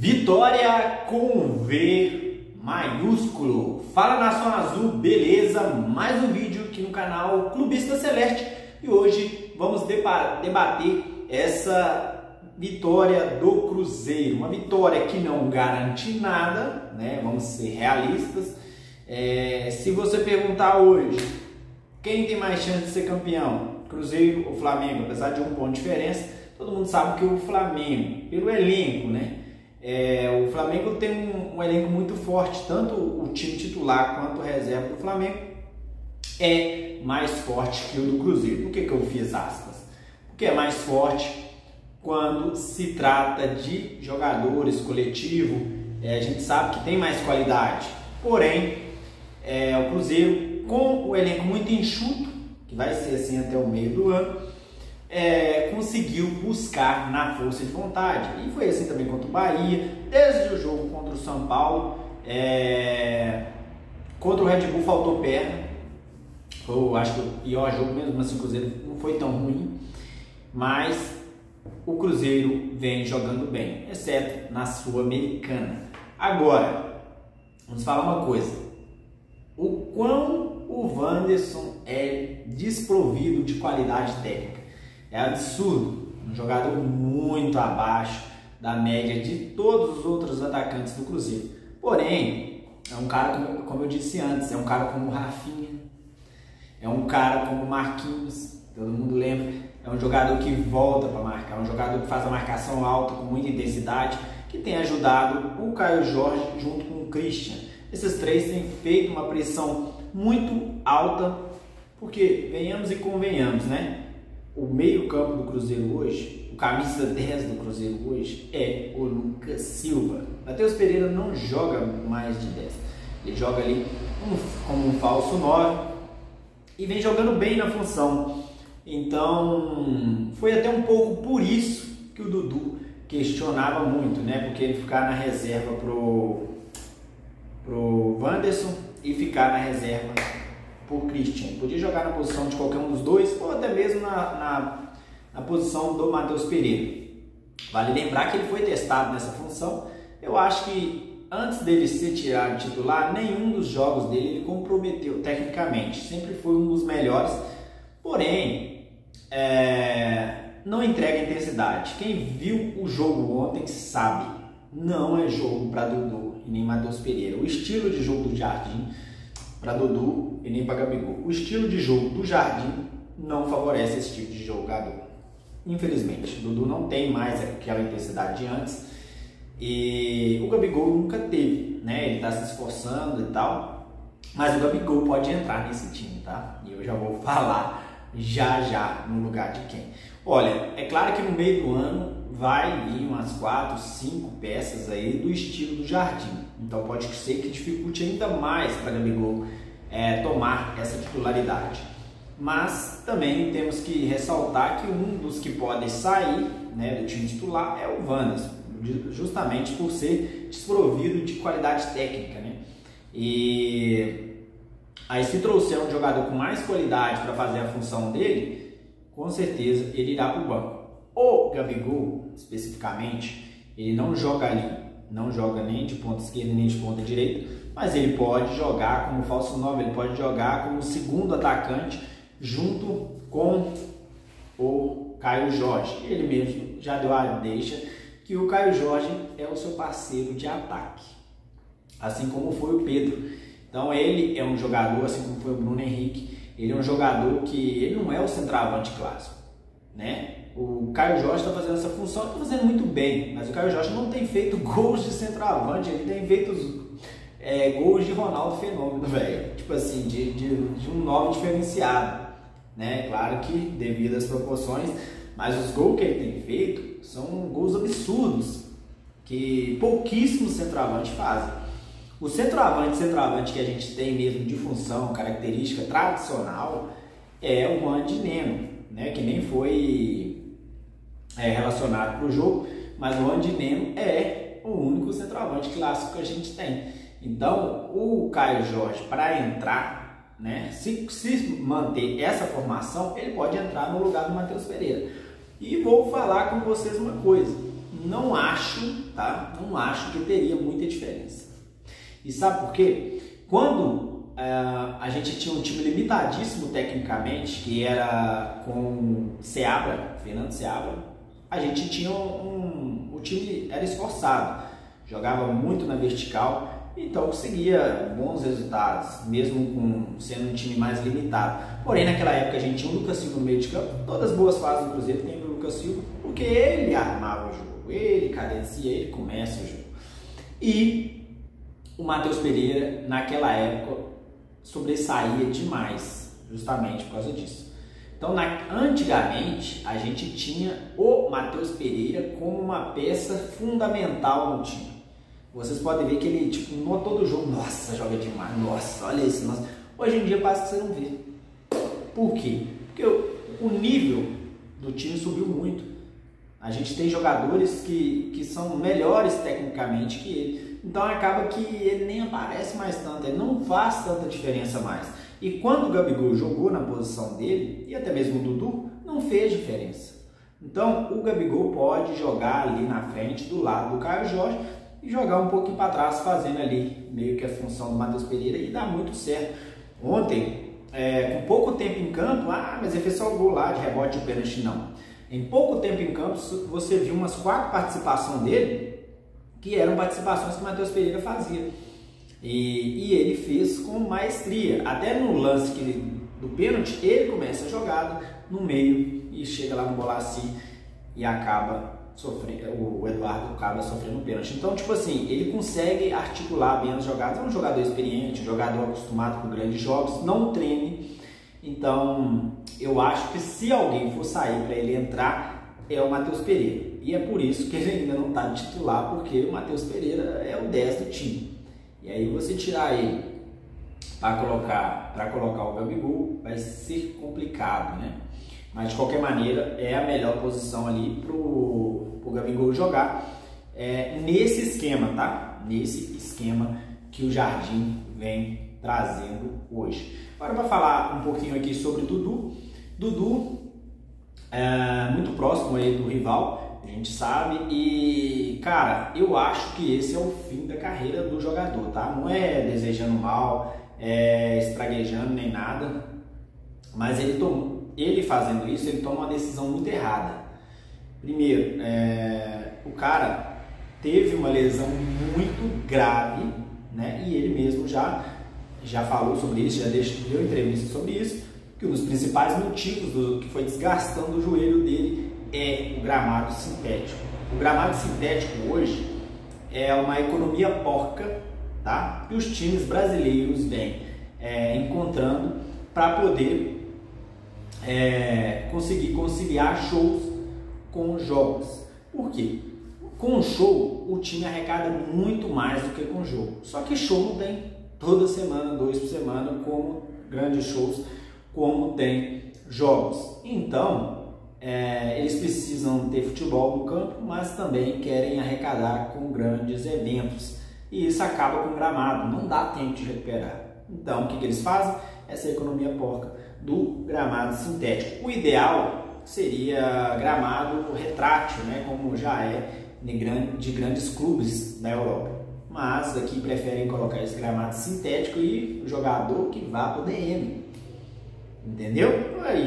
Vitória com V maiúsculo. Fala Nação Azul, beleza? Mais um vídeo aqui no canal Clubista Celeste e hoje vamos debater essa vitória do Cruzeiro. Uma vitória que não garante nada, né? Vamos ser realistas. Se você perguntar hoje quem tem mais chance de ser campeão, Cruzeiro ou Flamengo, apesar de um ponto de diferença, todo mundo sabe que o Flamengo, pelo elenco, né? O Flamengo tem um elenco muito forte, tanto o time titular quanto o reserva do Flamengo é mais forte que o do Cruzeiro. Por que eu fiz aspas? Porque é mais forte quando se trata de jogadores, coletivo, a gente sabe que tem mais qualidade. Porém, o Cruzeiro, com o elenco muito enxuto, que vai ser assim até o meio do ano, conseguiu buscar na força de vontade, e foi assim também contra o Bahia, desde o jogo contra o São Paulo. Contra o Red Bull faltou perna, eu acho que o pior jogo, mesmo assim o Cruzeiro não foi tão ruim, mas o Cruzeiro vem jogando bem, exceto na Sul-Americana. Agora, vamos falar uma coisa: o quão o Wanderson é desprovido de qualidade técnica. É absurdo, um jogador muito abaixo da média de todos os outros atacantes do Cruzeiro. Porém, é um cara, como eu disse antes, é um cara como o Rafinha, é um cara como o Marquinhos, todo mundo lembra, é um jogador que volta para marcar, um jogador que faz a marcação alta com muita intensidade, que tem ajudado o Caio Jorge junto com o Christian. Esses três têm feito uma pressão muito alta, porque venhamos e convenhamos, né? O meio-campo do Cruzeiro hoje, o camisa 10 do Cruzeiro hoje é o Lucas Silva. Matheus Pereira não joga mais de 10. Ele joga ali como um falso 9 e vem jogando bem na função. Então, foi até um pouco por isso que o Dudu questionava muito, né? Porque ele ficar na reserva pro Wanderson e ficar na reserva por Christian. Podia jogar na posição de qualquer um dos dois, ou até mesmo na posição do Matheus Pereira. Vale lembrar que ele foi testado nessa função. Eu acho que antes dele ser tirado titular, nenhum dos jogos dele ele comprometeu tecnicamente. Sempre foi um dos melhores, porém não entrega intensidade. Quem viu o jogo ontem sabe, não é jogo para Dudu e nem Matheus Pereira. O estilo de jogo do Jardim para Dudu e nem para Gabigol. O estilo de jogo do Jardim não favorece esse tipo de jogador. Infelizmente, Dudu não tem mais aquela intensidade de antes e o Gabigol nunca teve, né? Ele está se esforçando e tal, mas o Gabigol pode entrar nesse time, tá? E eu já vou falar já no lugar de quem. Olha, é claro que no meio do ano vai vir umas 4, 5 peças aí do estilo do Jardim. Então pode ser que dificulte ainda mais para Gabigol tomar essa titularidade. Mas também temos que ressaltar que um dos que pode sair, né, do time titular é o Wanderson, justamente por ser desprovido de qualidade técnica, né? E aí, se trouxer um jogador com mais qualidade para fazer a função dele, com certeza ele irá para o banco. O Gabigol, especificamente, ele não joga ali, não joga nem de ponta esquerda nem de ponta direita, mas ele pode jogar como falso 9, ele pode jogar como segundo atacante junto com o Caio Jorge. Ele mesmo já deu a deixa que o Caio Jorge é o seu parceiro de ataque, assim como foi o Pedro. Então ele é um jogador, assim como foi o Bruno Henrique, ele é um jogador que ele não é o centroavante clássico, né? O Caio Jorge está fazendo essa função, está fazendo muito bem, mas o Caio Jorge não tem feito gols de centroavante, ele tem feito gols de Ronaldo Fenômeno, velho. Tipo assim, de um 9 diferenciado, né? Claro que devido às proporções, mas os gols que ele tem feito são gols absurdos, que pouquíssimos centroavantes fazem. O centroavante que a gente tem mesmo de função, característica tradicional, é o Juan Neno, né? Que nem foi relacionado para o jogo, mas o Juan Neno é o único centroavante clássico que a gente tem. Então, o Caio Jorge, para entrar, né, se manter essa formação, ele pode entrar no lugar do Matheus Pereira. E vou falar com vocês uma coisa: não acho, tá? Não acho que teria muita diferença. E sabe por quê? Quando a gente tinha um time limitadíssimo tecnicamente, que era com Seabra, Fernando Seabra, a gente tinha o time era esforçado, jogava muito na vertical, então conseguia bons resultados, mesmo sendo um time mais limitado. Porém, naquela época a gente tinha o Lucas Silva no meio de campo. Todas as boas fases do Cruzeiro tem o Lucas Silva, porque ele armava o jogo, ele cadencia, ele começa o jogo. E o Matheus Pereira, naquela época, sobressaía demais, justamente por causa disso. Então, antigamente, a gente tinha o Matheus Pereira como uma peça fundamental no time. Vocês podem ver que ele, tipo, no todo jogo, nossa, joga demais, nossa, olha isso, nossa. Hoje em dia quase que você não vê. Por quê? Porque o nível do time subiu muito. A gente tem jogadores que são melhores tecnicamente que ele. Então acaba que ele nem aparece mais tanto, ele não faz tanta diferença mais. E quando o Gabigol jogou na posição dele, e até mesmo o Dudu, não fez diferença. Então o Gabigol pode jogar ali na frente, do lado do Caio Jorge, e jogar um pouquinho para trás, fazendo ali meio que a função do Matheus Pereira, e dá muito certo. Ontem, com pouco tempo em campo, mas ele fez só o gol lá de rebote de pênalti, não. Em pouco tempo em campo, você viu umas 4 participações dele, que eram participações que o Matheus Pereira fazia. E ele fez com maestria. Até no lance do pênalti, ele começa a jogada no meio e chega lá no Bolassi e acaba sofrendo, o Eduardo acaba sofrendo um pênalti. Então, tipo assim, ele consegue articular bem as jogadas. É um jogador experiente, um jogador acostumado com grandes jogos, não treme. Então, eu acho que se alguém for sair para ele entrar, é o Matheus Pereira. E é por isso que ele ainda não está de titular, porque o Matheus Pereira é o 10 do time. E aí você tirar ele para colocar o Gabigol vai ser complicado, né? Mas de qualquer maneira é a melhor posição ali pro Gabigol jogar nesse esquema, tá? Nesse esquema que o Jardim vem trazendo hoje. Agora, para falar um pouquinho aqui sobre Dudu. Dudu é muito próximo aí do rival, a gente sabe, e cara, eu acho que esse é o fim da carreira do jogador, tá? Não é desejando mal, estraguejando nem nada, mas ele fazendo isso, ele toma uma decisão muito errada. Primeiro, o cara teve uma lesão muito grave, né? E ele mesmo já falou sobre isso, já deu entrevista sobre isso, que um dos principais motivos que foi desgastando o joelho dele é o gramado sintético. O gramado sintético hoje é uma economia porca, tá? Que os times brasileiros vêm encontrando para poder conseguir conciliar shows com jogos. Por quê? Com show, o time arrecada muito mais do que com jogo. Só que show não tem toda semana, 2 por semana, como grandes shows, como tem jogos. Então, eles precisam ter futebol no campo, mas também querem arrecadar com grandes eventos. E isso acaba com o gramado, não dá tempo de recuperar. Então, o que eles fazem? Essa economia porca do gramado sintético. O ideal seria gramado retrátil, né, como já é de grandes clubes da Europa. Mas aqui preferem colocar esse gramado sintético e o jogador que vá para o DM. Entendeu?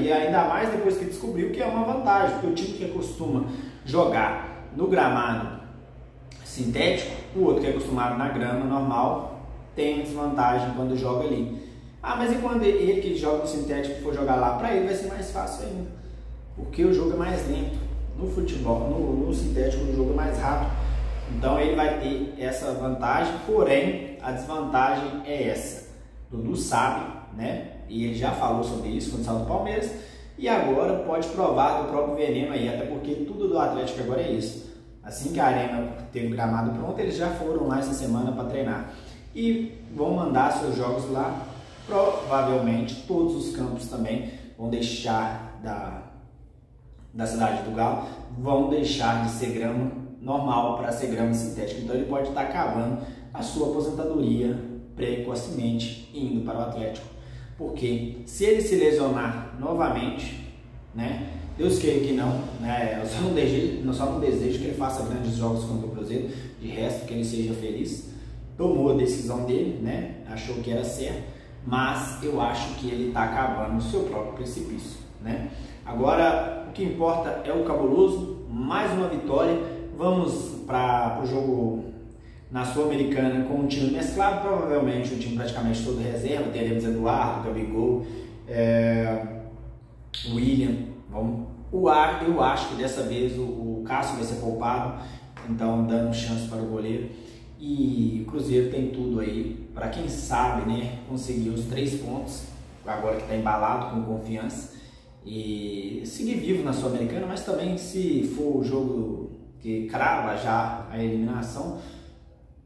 E ainda mais depois que descobriu que é uma vantagem, porque o time que costuma jogar no gramado sintético, o outro que é acostumado na grama normal, tem desvantagem quando joga ali. Mas e quando ele que joga no sintético for jogar lá? Para ele vai ser mais fácil ainda, porque o jogo é mais lento. No futebol, no sintético, o jogo é mais rápido. Então ele vai ter essa vantagem, porém a desvantagem é essa. Dudu sabe, né? E ele já falou sobre isso quando saiu do Palmeiras. E agora pode provar do próprio veneno aí, até porque tudo do Atlético agora é isso. Assim que a arena teve o gramado pronto, eles já foram lá essa semana para treinar. E vão mandar seus jogos lá. Provavelmente todos os campos também vão deixar da cidade do Galo, vão deixar de ser grama normal para ser grama sintética. Então ele pode estar acabando a sua aposentadoria precocemente e indo para o Atlético. Porque se ele se lesionar novamente, né, Deus queira que não, né? Eu só não desejo que ele faça grandes jogos contra o Cruzeiro, de resto que ele seja feliz. Tomou a decisão dele, né? Achou que era certo, mas eu acho que ele está cavando o seu próprio precipício, né? Agora, o que importa é o Cabuloso, mais uma vitória. Vamos para o jogo na Sul-Americana com um time mesclado, provavelmente um time praticamente todo reserva. Teremos Eduardo, Gabigol, William. Eu acho que dessa vez o Cássio vai ser poupado, então dando chance para o goleiro. E o Cruzeiro tem tudo aí para, quem sabe, né, conseguir os 3 pontos, agora que está embalado com confiança, e seguir vivo na Sul-Americana. Mas também, se for o jogo que crava já a eliminação,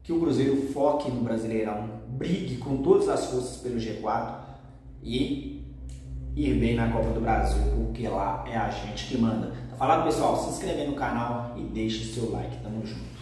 que o Cruzeiro foque no Brasileirão, brigue com todas as forças pelo G4 e ir bem na Copa do Brasil, porque lá é a gente que manda. Tá falado, pessoal? Se inscreve no canal e deixe seu like. Tamo junto.